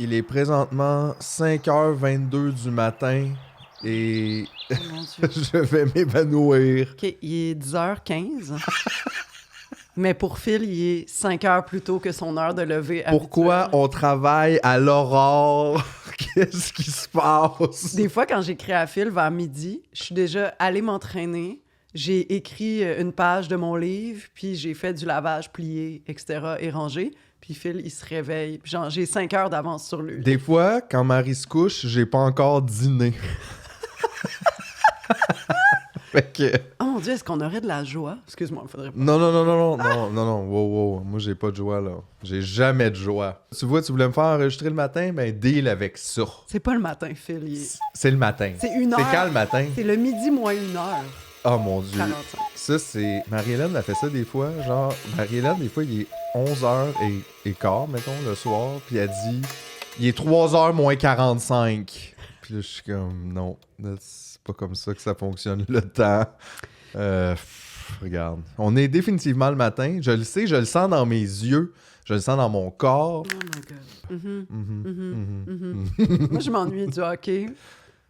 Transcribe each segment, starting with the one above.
Il est présentement 5h22 du matin et Oh mon Dieu. je vais m'évanouir. OK, il est 10h15. Mais pour Phil, il est 5 heures plus tôt que son heure de lever. Pourquoi habituelle. on travaille à l'aurore? Qu'est-ce qui se passe? Des fois, quand j'écris à Phil vers midi, je suis déjà allée m'entraîner. J'ai écrit une page de mon livre, puis j'ai fait du lavage plié, etc., et rangé. Puis Phil, il se réveille. Puis genre, j'ai 5 heures d'avance sur lui. Des fois, quand Marie se couche, j'ai pas encore dîné. Fait que... Oh mon Dieu, est-ce qu'on aurait de la joie? Excuse-moi, il faudrait pas. Non, wow, moi j'ai pas de joie, là. J'ai jamais de joie. Tu vois, tu voulais me faire enregistrer le matin? Ben, deal avec ça. C'est pas le matin, Phil. C'est le matin. C'est 1 heure. C'est quand le matin? C'est le midi moins 1 heure. Oh mon Dieu. 45. Ça, c'est... Marie-Hélène a fait ça des fois. Genre, Marie-Hélène, des fois, il est 11h15, mettons, le soir. Puis elle dit, il est 3h moins 45. Puis là, je suis comme, non, c'est pas comme ça que ça fonctionne, le temps. Regarde. On est définitivement le matin. Je le sais, je le sens dans mes yeux. Je le sens dans mon corps. Oh my God. Moi, je m'ennuie du hockey.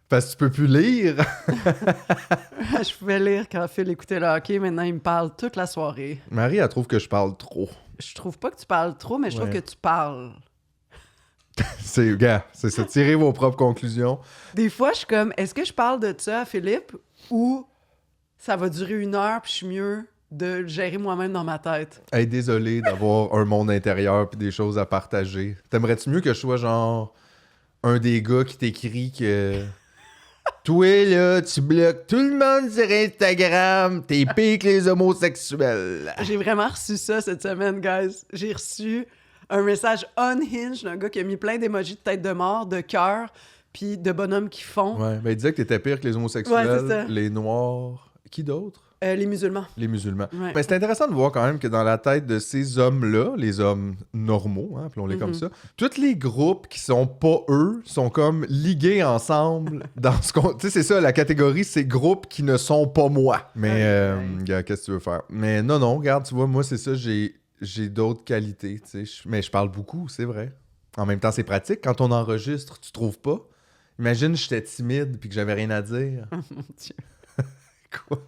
Parce que tu peux plus lire. Je pouvais lire quand Phil écoutait le hockey. Maintenant, il me parle toute la soirée. Marie, elle trouve que je parle trop. Je trouve pas que tu parles trop, mais je trouve que tu parles. Gars, c'est ça. Tirez vos propres conclusions. Des fois, je suis comme, est-ce que je parle de ça à Philippe ou ça va durer 1 heure puis je suis mieux de le gérer moi-même dans ma tête? Hey, désolé d'avoir un monde intérieur puis des choses à partager. T'aimerais-tu mieux que je sois genre un des gars qui t'écrit que... Toi, là, tu bloques tout le monde sur Instagram. T'es pire que les homosexuels. J'ai vraiment reçu ça cette semaine, guys. J'ai reçu un message unhinged d'un gars qui a mis plein d'émojis de tête de mort, de cœur, puis de bonhommes qui font. Ouais, ben il disait que t'étais pire que les homosexuels, Ouais, c'est ça. les noirs... Qui d'autre? Les musulmans. Les musulmans. Ouais. Mais c'est intéressant de voir quand même que dans la tête de ces hommes-là, les hommes normaux, hein, appelons-les comme ça, tous les groupes qui sont pas eux sont comme ligués ensemble dans ce qu'on... Tu sais, c'est ça, la catégorie, c'est groupes qui ne sont pas moi. Mais, gars, qu'est-ce que tu veux faire? Mais non, regarde, tu vois, moi, c'est ça, j'ai d'autres qualités, tu sais. Mais je parle beaucoup, c'est vrai. En même temps, c'est pratique. Quand on enregistre, tu trouves pas? Imagine, j'étais timide puis que j'avais rien à dire. Oh mon Dieu. Quoi?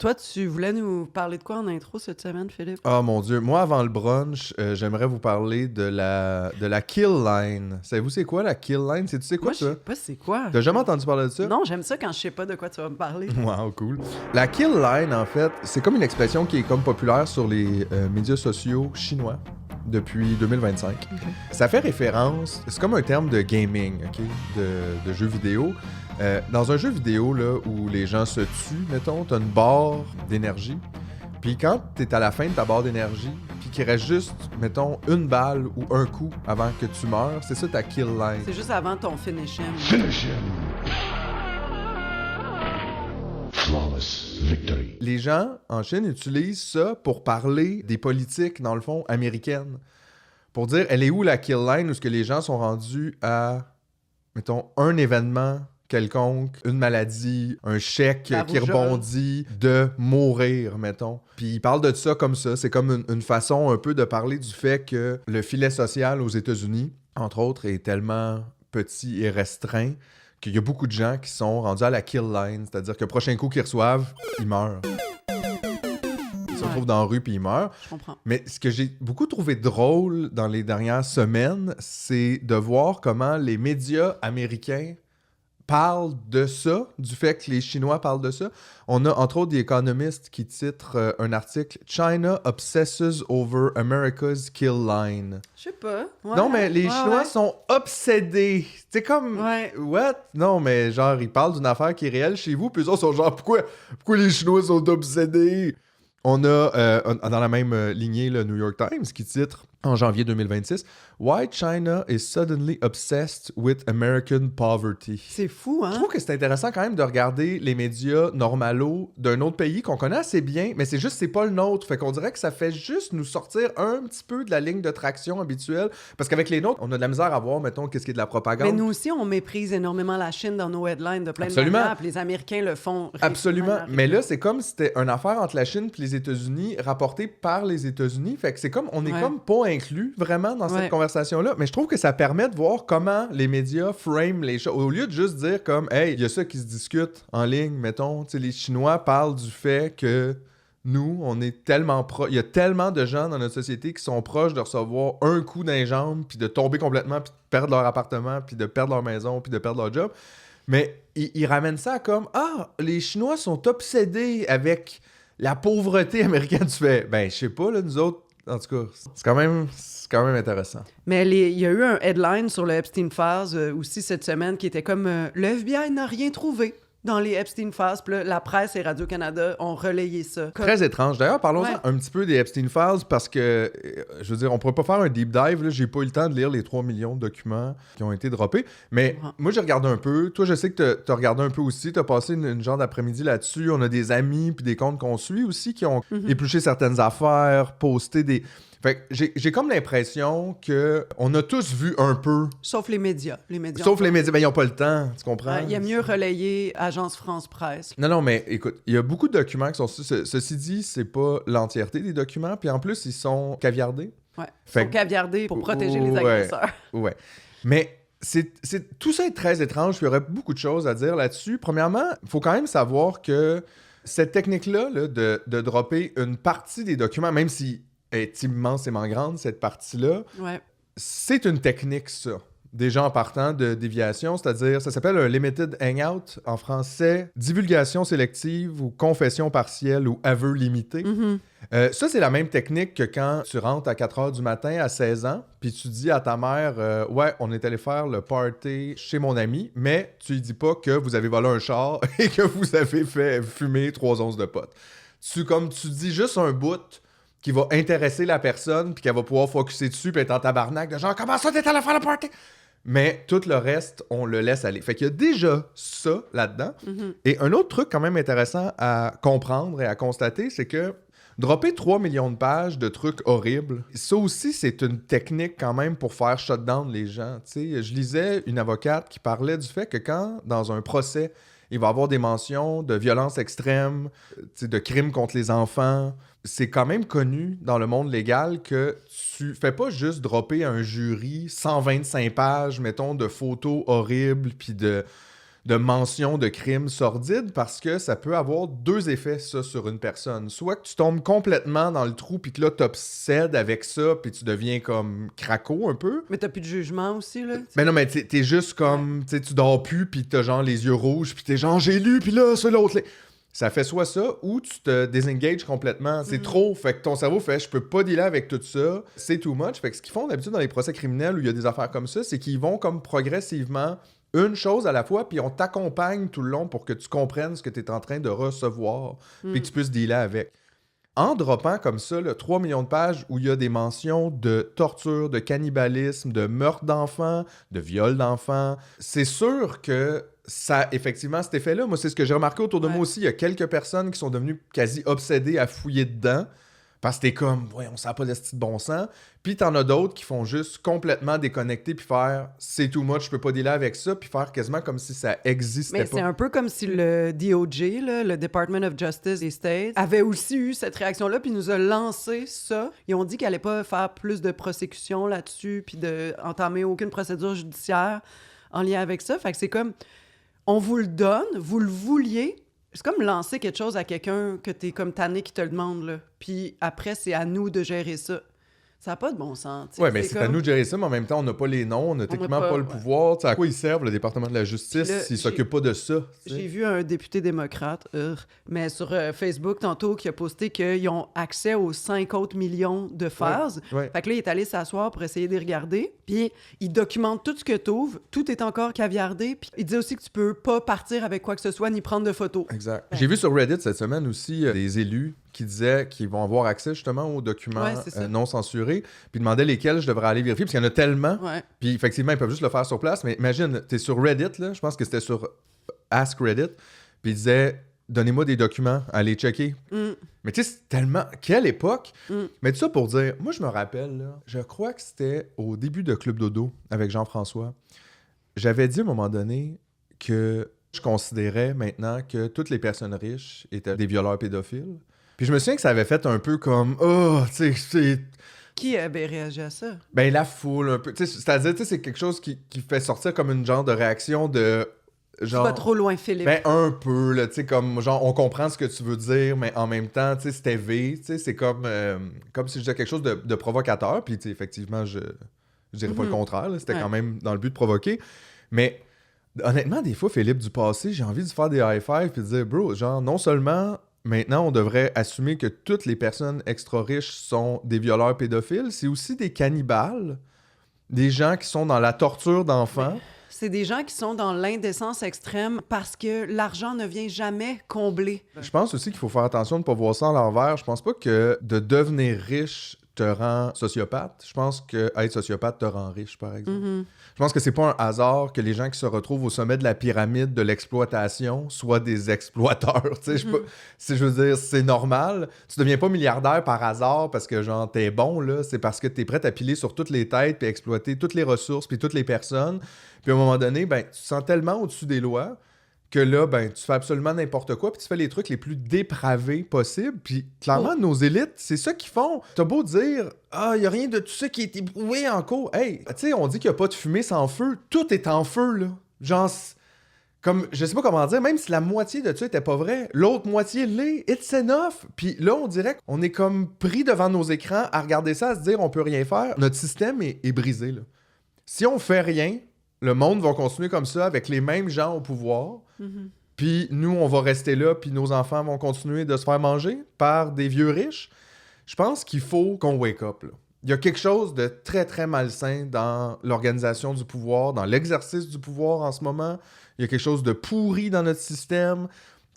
Toi, tu voulais nous parler de quoi en intro cette semaine, Philippe? Oh mon Dieu, moi avant le brunch, j'aimerais vous parler de la kill line. Savez-vous c'est quoi la kill line? Tu sais quoi Moi, je ça? sais pas c'est quoi. T'as jamais entendu parler de ça? Non, j'aime ça quand je sais pas de quoi tu vas me parler. Wow, cool. La kill line, en fait, c'est comme une expression qui est comme populaire sur les médias sociaux chinois depuis 2025. Okay. Ça fait référence, c'est comme un terme de gaming, ok, de jeux vidéo. Dans un jeu vidéo là, où les gens se tuent, mettons, t'as une barre d'énergie. Puis quand t'es à la fin de ta barre d'énergie, puis qu'il reste juste, mettons, une balle ou un coup avant que tu meurs, c'est ça ta kill line. C'est juste avant ton finish him. Finish him. Flawless victory. Les gens en Chine utilisent ça pour parler des politiques, dans le fond, américaines. Pour dire, elle est où la kill line où ce que les gens sont rendus à, mettons, un événement quelconque, une maladie, un chèque La qui rougeole. rebondit, de mourir, mettons. Puis ils parlent de ça comme ça. C'est comme une façon un peu de parler du fait que le filet social aux États-Unis, entre autres, est tellement petit et restreint qu'il y a beaucoup de gens qui sont rendus à la kill line. C'est-à-dire que le prochain coup qu'ils reçoivent, ils meurent. Ils se retrouvent dans la rue puis ils meurent. Je comprends. Mais ce que j'ai beaucoup trouvé drôle dans les dernières semaines, c'est de voir comment les médias américains parlent de ça, du fait que les Chinois parlent de ça. On a entre autres des économistes qui titrent un article « China obsesses over America's kill line Je sais pas. ». Ouais, Non, mais les ouais, Chinois ouais. sont obsédés. C'est comme... Ouais. What? Non, mais genre, ils parlent d'une affaire qui est réelle chez vous, puis eux autres sont genre, pourquoi les Chinois sont obsédés? On a, dans la même lignée, le New York Times qui titre, en janvier 2026, « Why China is suddenly obsessed with American poverty ». C'est fou, Je hein? trouve que c'est intéressant quand même de regarder les médias normalos d'un autre pays qu'on connaît assez bien, mais c'est pas le nôtre. Fait qu'on dirait que ça fait juste nous sortir un petit peu de la ligne de traction habituelle. Parce qu'avec les nôtres, on a de la misère à voir, mettons, qu'est-ce qui est de la propagande. Mais nous aussi, on méprise énormément la Chine dans nos headlines de plein Absolument. de manières. Puis les Américains le font. Absolument. régulièrement. Mais là, c'est comme si c'était une affaire entre la Chine et les États-Unis rapportée par les États-Unis. Fait que c'est comme, on est Ouais. comme pas inclus vraiment dans Ouais. cette conversation-là, mais je trouve que ça permet de voir comment les médias frame les choses. Au lieu de juste dire comme, hey, il y a ça qui se discute en ligne, mettons, tu sais, les Chinois parlent du fait que nous, on est tellement proches. Il y a tellement de gens dans notre société qui sont proches de recevoir un coup dans les jambes, puis de tomber complètement, puis de perdre leur appartement, puis de perdre leur maison, puis de perdre leur job. Mais ils ramènent ça comme, les Chinois sont obsédés avec la pauvreté américaine. Tu fais, ben, je sais pas, là, nous autres, en tout cas, c'est quand même intéressant. Mais il y a eu un headline sur le Epstein Files aussi cette semaine qui était comme le FBI n'a rien trouvé dans les Epstein Files. Puis là, la presse et Radio-Canada ont relayé ça. Très étrange. D'ailleurs, parlons Ouais. un petit peu des Epstein Files parce que, je veux dire, on pourrait pas faire un deep dive. Là, j'ai pas eu le temps de lire les 3 millions de documents qui ont été droppés. Mais Ouais. moi, j'ai regardé un peu. Toi, je sais que t'as regardé un peu aussi. T'as passé une genre d'après-midi là-dessus. On a des amis puis des comptes qu'on suit aussi qui ont épluché certaines affaires, posté des... Fait que j'ai comme l'impression que on a tous vu un peu, Sauf les médias. Les médias. sauf les médias, ben ils ont pas le temps, tu comprends? Il y a mieux relayer Agence France-Presse. Non, mais écoute, il y a beaucoup de documents qui sont... Ceci dit, c'est pas l'entièreté des documents, puis en plus, ils sont caviardés. Ouais. Ils Fait sont que- caviardés pour protéger les Ouais. agresseurs. Ouais. Mais tout ça est très étrange, puis il y aurait beaucoup de choses à dire là-dessus. Premièrement, il faut quand même savoir que cette technique-là, là, de dropper une partie des documents, même si elle est immensément grande, cette partie-là, Ouais. c'est une technique, ça. Déjà en partant de déviation, c'est-à-dire, ça s'appelle un limited hangout, en français, divulgation sélective ou confession partielle ou aveu limité. Mhm. Ça, c'est la même technique que quand tu rentres à 4 h du matin à 16 ans, puis tu dis à ta mère, ouais, on est allé faire le party chez mon ami, mais tu lui dis pas que vous avez volé un char et que vous avez fait fumer 3 onces de pot. Tu dis juste un bout qui va intéresser la personne, puis qu'elle va pouvoir focusser dessus, puis être en tabarnak, de genre, comment ça, t'es allé faire le party? Mais tout le reste, on le laisse aller. Fait qu'il y a déjà ça là-dedans. Mhm. Et un autre truc quand même intéressant à comprendre et à constater, c'est que dropper 3 millions de pages de trucs horribles, ça aussi, c'est une technique quand même pour faire shutdown les gens. Tu sais, je lisais une avocate qui parlait du fait que quand, dans un procès, il va y avoir des mentions de violence extrême, tu sais, de crimes contre les enfants, c'est quand même connu dans le monde légal que tu fais pas juste dropper à un jury 125 pages, mettons, de photos horribles puis de mentions de crimes sordides parce que ça peut avoir deux effets, ça, sur une personne. Soit que tu tombes complètement dans le trou puis que là, t'obsèdes avec ça puis tu deviens comme craco un peu. Mais t'as plus de jugement aussi, là. Mais non, mais t'es juste comme, tu sais, tu dors plus puis t'as genre les yeux rouges puis t'es genre, j'ai lu puis là, c'est l'autre. Ça fait soit ça ou tu te désengages complètement. C'est trop. Fait que ton cerveau fait je peux pas dealer avec tout ça. C'est too much. Fait que ce qu'ils font d'habitude dans les procès criminels où il y a des affaires comme ça, c'est qu'ils vont comme progressivement une chose à la fois puis on t'accompagne tout le long pour que tu comprennes ce que tu es en train de recevoir puis que tu puisses dealer avec. En droppant comme ça, là, 3 millions de pages où il y a des mentions de torture, de cannibalisme, de meurtre d'enfants, de viol d'enfants, c'est sûr que ça a effectivement cet effet-là. Moi, c'est ce que j'ai remarqué autour de moi aussi. Il y a quelques personnes qui sont devenues quasi obsédées à fouiller dedans parce que t'es comme, ouais, on sent pas de ce bon sens. Puis t'en as d'autres qui font juste complètement déconnecter puis faire c'est too much, je peux pas dealer avec ça, puis faire quasiment comme si ça existait Mais pas. c'est un peu comme si le DOJ, là, le Department of Justice des States, avait aussi eu cette réaction-là, puis nous a lancé ça. Ils ont dit qu'elle allait pas faire plus de prosécution là-dessus, puis d'entamer aucune procédure judiciaire en lien avec ça. Fait que c'est comme, on vous le donne, vous le vouliez. C'est comme lancer quelque chose à quelqu'un que t'es comme tanné qui te le demande, là. Puis après, c'est à nous de gérer ça. Ça n'a pas de bon sens. T'sais. Ouais, mais c'est à nous de gérer ça, mais en même temps, on n'a pas les noms, on n'a techniquement pas le pouvoir. T'sais, à quoi ils servent, le département de la justice, Là, s'ils s'occupent pas de ça? T'sais? J'ai vu un député démocrate, mais sur Facebook tantôt, qui a posté qu'ils ont accès aux 5 autres millions de phases. Ouais. Fait que là, il est allé s'asseoir pour essayer de les regarder. Puis il documente tout ce que t'ouvres. Tout est encore caviardé. Puis il dit aussi que tu peux pas partir avec quoi que ce soit ni prendre de photos. Exact. J'ai vu sur Reddit cette semaine aussi des élus qui disaient qu'ils vont avoir accès justement aux documents Ouais, c'est ça. non censurés, puis demandaient lesquels je devrais aller vérifier, parce qu'il y en a tellement, Ouais. puis effectivement, ils peuvent juste le faire sur place, mais imagine, t'es sur Reddit, là, je pense que c'était sur Ask Reddit, puis ils disaient « Donnez-moi des documents, allez checker. Mm. Mais tu sais, c'est tellement... Quelle époque! Mm. Mais tout ça pour dire, moi je me rappelle, là, je crois que c'était au début de Club Dodo, avec Jean-François, j'avais dit à un moment donné que je considérais maintenant que toutes les personnes riches étaient des violeurs pédophiles. Puis je me souviens que ça avait fait un peu comme « Oh, tu sais, Qui avait réagi à ça? Ben, la foule, un peu. C'est-à-dire, c'est quelque chose qui fait sortir comme une genre de réaction de... Genre, Tu vas trop loin, Philippe. Ben, un peu, là, tu sais, comme, genre, on comprend ce que tu veux dire, mais en même temps, tu sais, c'était V, tu sais, c'est comme si je disais quelque chose de provocateur, puis, tu sais, effectivement, je dirais pas le contraire, là, c'était quand même dans le but de provoquer, mais honnêtement, des fois, Philippe du passé, j'ai envie de faire des high-fives puis de dire, bro, genre, non seulement, maintenant, on devrait assumer que toutes les personnes extra-riches sont des violeurs pédophiles, c'est aussi des cannibales, des gens qui sont dans la torture d'enfants. C'est des gens qui sont dans l'indécence extrême parce que l'argent ne vient jamais combler. Je pense aussi qu'il faut faire attention de ne pas voir ça à l'envers. Je pense pas que de devenir riche te rend sociopathe. Je pense que être sociopathe te rend riche, par exemple. Je pense que c'est pas un hasard que les gens qui se retrouvent au sommet de la pyramide de l'exploitation soient des exploiteurs. Tu sais, je veux dire, c'est normal. Tu deviens pas milliardaire par hasard parce que, genre, t'es bon, là. C'est parce que t'es prêt à piler sur toutes les têtes puis exploiter toutes les ressources puis toutes les personnes. Puis à un moment donné, ben, tu te sens tellement au-dessus des lois que là, ben, tu fais absolument n'importe quoi, puis tu fais les trucs les plus dépravés possibles. Puis clairement, nos élites, c'est ça qu'ils font. T'as beau dire, il n'y a rien de tout ça qui est éprouvé en cours. Hey, tu sais, on dit qu'il n'y a pas de fumée sans feu. Tout est en feu, là. Genre, comme, je sais pas comment dire, même si la moitié de ça était pas vrai, l'autre moitié l'est. It's enough. Puis là, on dirait qu'on est comme pris devant nos écrans à regarder ça, à se dire, on peut rien faire. Notre système est brisé, là. Si on fait rien, le monde va continuer comme ça avec les mêmes gens au pouvoir. Puis nous, on va rester là, puis nos enfants vont continuer de se faire manger par des vieux riches. Je pense qu'il faut qu'on wake up, là. Il y a quelque chose de très, très malsain dans l'organisation du pouvoir, dans l'exercice du pouvoir en ce moment. Il y a quelque chose de pourri dans notre système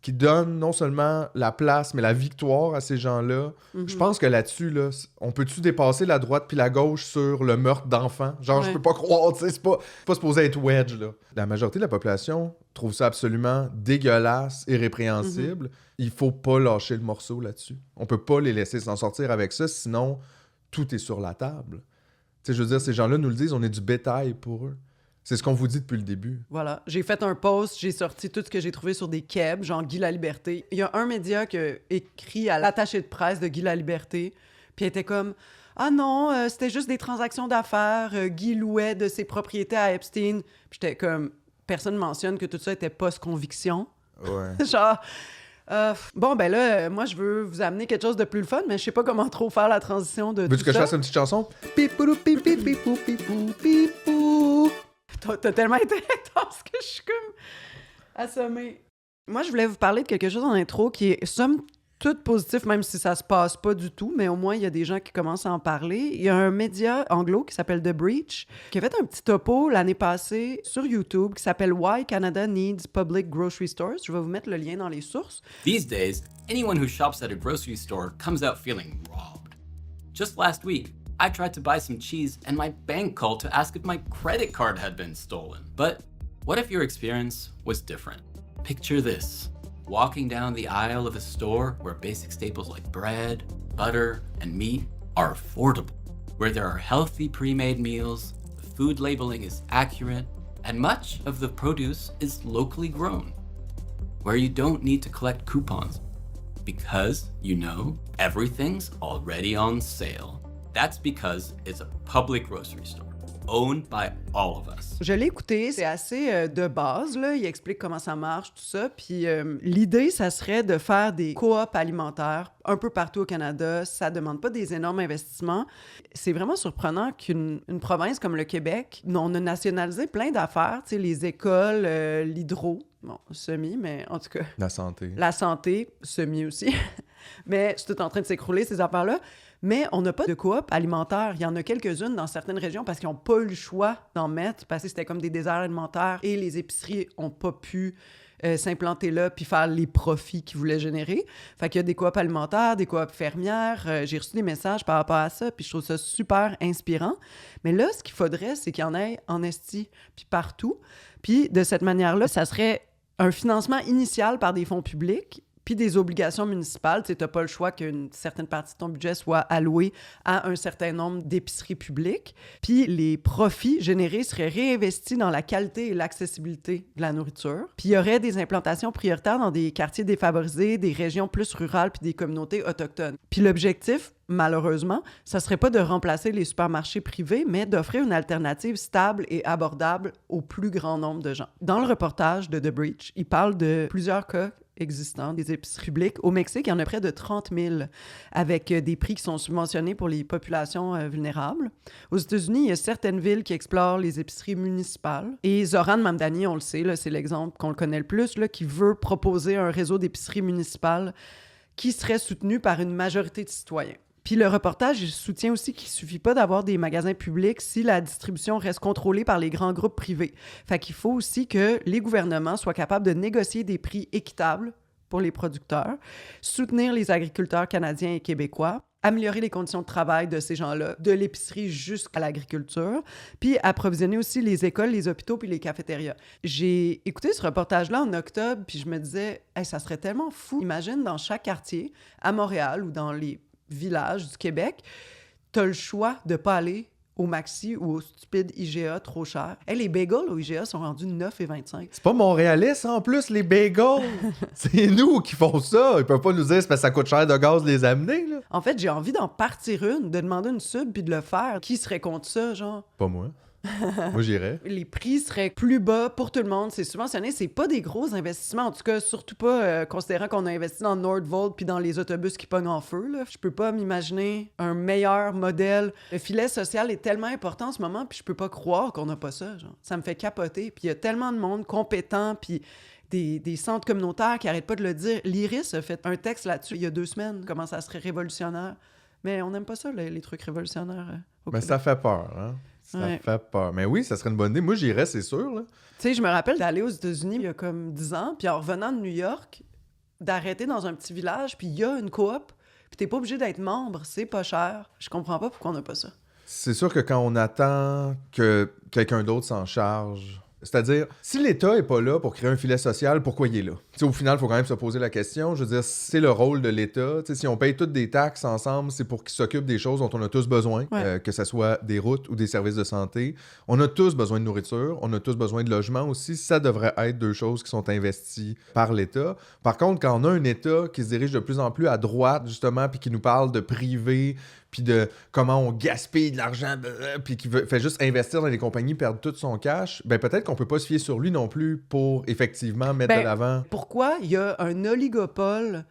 qui donne non seulement la place, mais la victoire à ces gens-là. Je pense que là-dessus, là, on peut-tu dépasser la droite puis la gauche sur le meurtre d'enfants? Genre, je peux pas croire, tu sais, c'est pas supposé être wedge, là. La majorité de la population trouve ça absolument dégueulasse et répréhensible. Il faut pas lâcher le morceau là-dessus. On peut pas les laisser s'en sortir avec ça, sinon tout est sur la table. Tu sais, je veux dire, ces gens-là nous le disent, on est du bétail pour eux. C'est ce qu'on vous dit depuis le début. Voilà. J'ai fait un post, j'ai sorti tout ce que j'ai trouvé sur des kebs, genre Guy Laliberté. Il y a un média qui a écrit à l'attaché de presse de Guy Laliberté, puis elle était comme « Ah non, c'était juste des transactions d'affaires. Guy louait de ses propriétés à Epstein. » Puis j'étais comme « Personne mentionne que tout ça était post-conviction. » Ouais. Genre... bon, ben là, moi, je veux vous amener quelque chose de plus le fun, mais je sais pas comment trop faire la transition de Veux-tu tout que ça. je fasse une petite chanson? Pipou, pipou, pipou, pipou, pipou. T'as tellement été intense que je suis comme assommée. Moi, je voulais vous parler de quelque chose en intro qui est somme toute positif, même si ça se passe pas du tout, mais au moins, il y a des gens qui commencent à en parler. Il y a un média anglo qui s'appelle The Breach qui a fait un petit topo l'année passée sur YouTube qui s'appelle « Why Canada Needs Public Grocery Stores ». Je vais vous mettre le lien dans les sources. These days, anyone who shops at a grocery store comes out feeling robbed. Just last week, I tried to buy some cheese and my bank called to ask if my credit card had been stolen. But what if your experience was different? Picture this. Walking down the aisle of a store where basic staples like bread, butter, and meat are affordable, where there are healthy pre-made meals, the food labeling is accurate, and much of the produce is locally grown, where you don't need to collect coupons because you know everything's already on sale. That's because it's a public grocery store, owned by all of us. Je l'ai écouté, c'est assez de base, là. Il explique comment ça marche, tout ça. Puis l'idée, ça serait de faire des coops alimentaires un peu partout au Canada. Ça demande pas des énormes investissements. C'est vraiment surprenant qu'une province comme le Québec, on a nationalisé plein d'affaires, tu sais, les écoles, l'hydro, bon, semi, mais en tout cas... La santé. La santé, semi aussi. Mais c'est tout en train de s'écrouler, ces affaires-là. Mais on n'a pas de coop alimentaire. Il y en a quelques-unes dans certaines régions parce qu'ils n'ont pas eu le choix d'en mettre, parce que c'était comme des déserts alimentaires et les épiceries n'ont pas pu s'implanter là puis faire les profits qu'ils voulaient générer. Fait qu'il y a des coops alimentaires, des coops fermières. J'ai reçu des messages par rapport à ça, puis je trouve ça super inspirant. Mais là, ce qu'il faudrait, c'est qu'il y en ait en esti, puis partout. Puis de cette manière-là, ça serait un financement initial par des fonds publics, puis des obligations municipales. Tu n'as pas le choix qu'une certaine partie de ton budget soit allouée à un certain nombre d'épiceries publiques. Puis les profits générés seraient réinvestis dans la qualité et l'accessibilité de la nourriture. Puis il y aurait des implantations prioritaires dans des quartiers défavorisés, des régions plus rurales puis des communautés autochtones. Puis l'objectif, malheureusement, ça serait pas de remplacer les supermarchés privés, mais d'offrir une alternative stable et abordable au plus grand nombre de gens. Dans le reportage de The Breach, il parle de plusieurs cas existants des épiceries publiques. Au Mexique, il y en a près de 30 000 avec des prix qui sont subventionnés pour les populations vulnérables. Aux États-Unis, il y a certaines villes qui explorent les épiceries municipales. Et Zoran Mamdani, on le sait, là, c'est l'exemple qu'on le connaît le plus, là, qui veut proposer un réseau d'épiceries municipales qui serait soutenu par une majorité de citoyens. Puis le reportage il soutient aussi qu'il ne suffit pas d'avoir des magasins publics si la distribution reste contrôlée par les grands groupes privés. Fait qu'il faut aussi que les gouvernements soient capables de négocier des prix équitables pour les producteurs, soutenir les agriculteurs canadiens et québécois, améliorer les conditions de travail de ces gens-là, de l'épicerie jusqu'à l'agriculture, puis approvisionner aussi les écoles, les hôpitaux puis les cafétérias. J'ai écouté ce reportage-là en octobre, puis je me disais, hey, ça serait tellement fou. Imagine dans chaque quartier, à Montréal ou dans les villages du Québec, t'as le choix de pas aller au Maxi ou au stupide IGA trop cher. Hey, les bagels au IGA sont rendus 9,25. C'est pas montréalais, ça, en plus, les bagels. C'est nous qui font ça. Ils peuvent pas nous dire c'est parce que ça coûte cher de gaz de les amener, là. En fait, j'ai envie d'en partir une, de demander une sub puis de le faire. Qui serait contre ça, genre? Pas moi. Moi, j'irais. Les prix seraient plus bas pour tout le monde. C'est subventionné. C'est pas des gros investissements. En tout cas, surtout pas considérant qu'on a investi dans Nordvolt puis dans les autobus qui pognent en feu, là. Je peux pas m'imaginer un meilleur modèle. Le filet social est tellement important en ce moment puis je peux pas croire qu'on n'a pas ça, genre. Ça me fait capoter. Puis il y a tellement de monde compétent puis des centres communautaires qui arrêtent pas de le dire. L'Iris a fait un texte là-dessus il y a 2 semaines, comment ça serait révolutionnaire. Mais on n'aime pas ça, les trucs révolutionnaires. Mais ça fait peur, hein? Ça fait peur. Mais oui, ça serait une bonne idée. Moi, j'irais, c'est sûr, là. Tu sais, je me rappelle d'aller aux États-Unis il y a comme 10 ans, puis en revenant de New York, d'arrêter dans un petit village, puis il y a une coop, puis t'es pas obligé d'être membre, c'est pas cher. Je comprends pas pourquoi on n'a pas ça. C'est sûr que quand on attend que quelqu'un d'autre s'en charge... C'est-à-dire, si l'État est pas là pour créer un filet social, pourquoi il est là? T'sais, au final, il faut quand même se poser la question. Je veux dire, c'est le rôle de l'État. T'sais, si on paye toutes des taxes ensemble, c'est pour qu'ils s'occupent des choses dont on a tous besoin, que ce soit des routes ou des services de santé. On a tous besoin de nourriture, on a tous besoin de logement aussi. Ça devrait être 2 choses qui sont investies par l'État. Par contre, quand on a un État qui se dirige de plus en plus à droite, justement, puis qui nous parle de privé, puis de comment on gaspille de l'argent, puis qui fait juste investir dans les compagnies, perdre tout son cash, ben peut-être qu'on peut pas se fier sur lui non plus pour effectivement mettre de l'avant. Pourquoi il y a un oligopole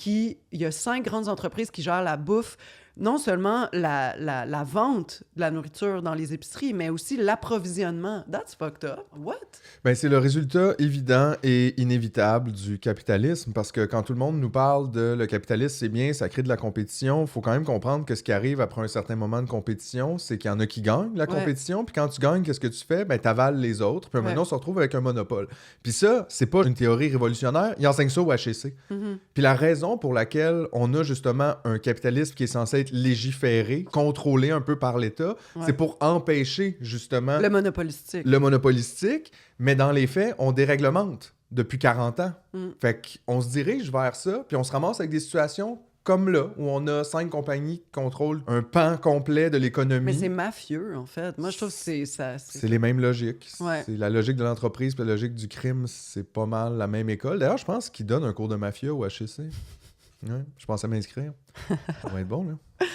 il y a 5 grandes entreprises qui gèrent la bouffe, non seulement la vente de la nourriture dans les épiceries, mais aussi l'approvisionnement. That's fucked up. What? Ben, c'est le résultat évident et inévitable du capitalisme, parce que quand tout le monde nous parle de le capitalisme, c'est bien, ça crée de la compétition, il faut quand même comprendre que ce qui arrive après un certain moment de compétition, c'est qu'il y en a qui gagnent la compétition, puis quand tu gagnes, qu'est-ce que tu fais? Ben, t'avales les autres, puis maintenant, on se retrouve avec un monopole. Puis ça, c'est pas une théorie révolutionnaire, ils enseignent ça au HEC. Puis la raison pour laquelle on a justement un capitalisme qui est censé être légiféré, contrôlé un peu par l'État, c'est pour empêcher justement le monopolistique, mais dans les faits, on déréglemente depuis 40 ans. Fait qu'on se dirige vers ça, puis on se ramasse avec des situations comme là, où on a 5 compagnies qui contrôlent un pan complet de l'économie. Mais c'est mafieux, en fait. Moi, je trouve que c'est ça. C'est les mêmes logiques. C'est la logique de l'entreprise puis la logique du crime, c'est pas mal la même école. D'ailleurs, je pense qu'ils donnent un cours de mafia au HEC. Je pensais m'inscrire. Ça va être bon, là.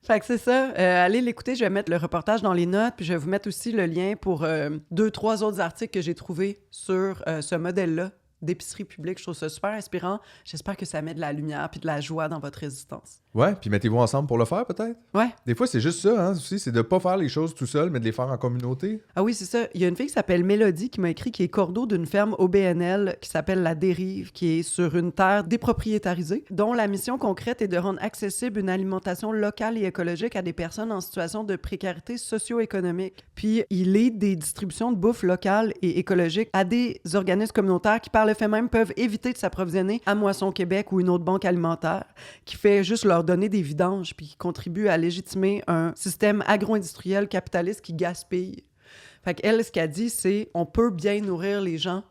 Fait que c'est ça. Allez l'écouter, je vais mettre le reportage dans les notes, puis je vais vous mettre aussi le lien pour 2-3 autres articles que j'ai trouvés sur ce modèle-là d'épicerie publique. Je trouve ça super inspirant. J'espère que ça met de la lumière puis de la joie dans votre résistance. Ouais, puis mettez-vous ensemble pour le faire, peut-être? Ouais. Des fois, c'est juste ça, hein, aussi, c'est de pas faire les choses tout seul, mais de les faire en communauté. Ah oui, c'est ça. Il y a une fille qui s'appelle Mélodie qui m'a écrit, qui est cordeau d'une ferme OBNL qui s'appelle La Dérive, qui est sur une terre dépropriétarisée, dont la mission concrète est de rendre accessible une alimentation locale et écologique à des personnes en situation de précarité socio-économique. Puis, il aide des distributions de bouffe locale et écologique à des organismes communautaires qui, par le fait même, peuvent éviter de s'approvisionner à Moisson Québec ou une autre banque alimentaire, qui fait juste leur donner des vidanges puis qui contribue à légitimer un système agro-industriel capitaliste qui gaspille. Fait qu'elle, ce qu'elle dit, c'est on peut bien nourrir les gens,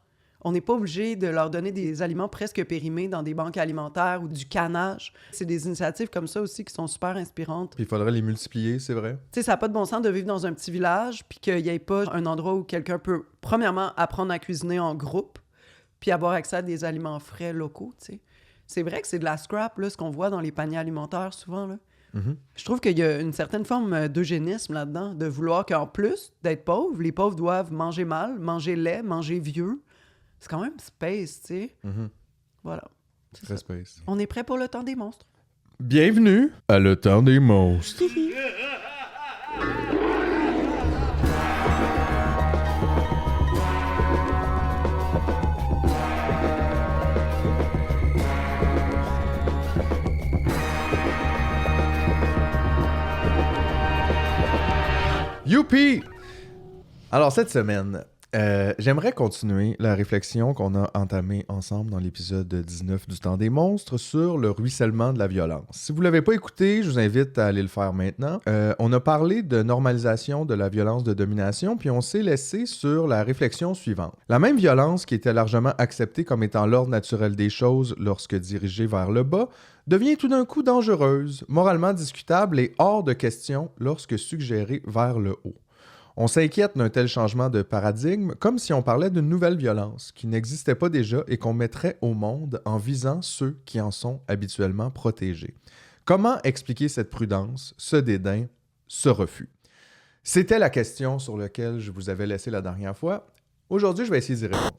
On n'est pas obligé de leur donner des aliments presque périmés dans des banques alimentaires ou du canage. C'est des initiatives comme ça aussi qui sont super inspirantes. Puis il faudrait les multiplier, c'est vrai. Tu sais, ça n'a pas de bon sens de vivre dans un petit village puis qu'il n'y ait pas un endroit où quelqu'un peut, premièrement, apprendre à cuisiner en groupe puis avoir accès à des aliments frais locaux, tu sais. C'est vrai que c'est de la scrap, là, ce qu'on voit dans les paniers alimentaires souvent, là. Mm-hmm. Je trouve qu'il y a une certaine forme d'eugénisme là-dedans, de vouloir qu'en plus d'être pauvres, les pauvres doivent manger mal, manger laid, manger vieux. C'est quand même space, tu sais. Mm-hmm. Voilà. C'est très space. On est prêt pour le temps des monstres. Bienvenue à le temps des monstres. Youpi! Alors, cette semaine, j'aimerais continuer la réflexion qu'on a entamée ensemble dans l'épisode 19 du Temps des monstres sur le ruissellement de la violence. Si vous ne l'avez pas écouté, je vous invite à aller le faire maintenant. On a parlé de normalisation de la violence de domination, puis on s'est laissé sur la réflexion suivante. La même violence qui était largement acceptée comme étant l'ordre naturel des choses lorsque dirigée vers le bas, devient tout d'un coup dangereuse, moralement discutable et hors de question lorsque suggérée vers le haut. On s'inquiète d'un tel changement de paradigme comme si on parlait d'une nouvelle violence qui n'existait pas déjà et qu'on mettrait au monde en visant ceux qui en sont habituellement protégés. Comment expliquer cette prudence, ce dédain, ce refus? C'était la question sur laquelle je vous avais laissé la dernière fois. Aujourd'hui, je vais essayer d'y répondre.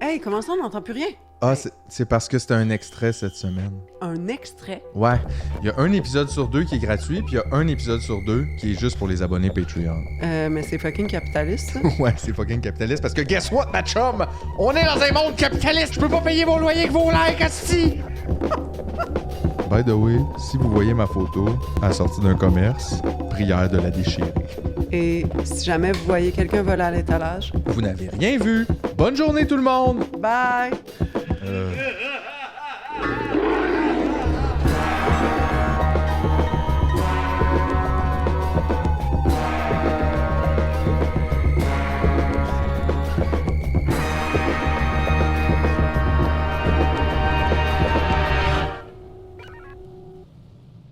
Hey, comment ça, on n'entend plus rien? Ah, c'est parce que c'était un extrait cette semaine. Un extrait? Ouais, il y a un épisode sur 2 qui est gratuit, puis il y a un épisode sur 2 qui est juste pour les abonnés Patreon. Mais c'est fucking capitaliste, ça. Ouais, c'est fucking capitaliste, parce que guess what, ma chum? On est dans un monde capitaliste, je peux pas payer vos loyers que vos likes, asti! By the way, si vous voyez ma photo à la sortie d'un commerce, prière de la déchirer. Et si jamais vous voyez quelqu'un voler à l'étalage, Vous n'avez rien vu. Bonne journée tout le monde! bye!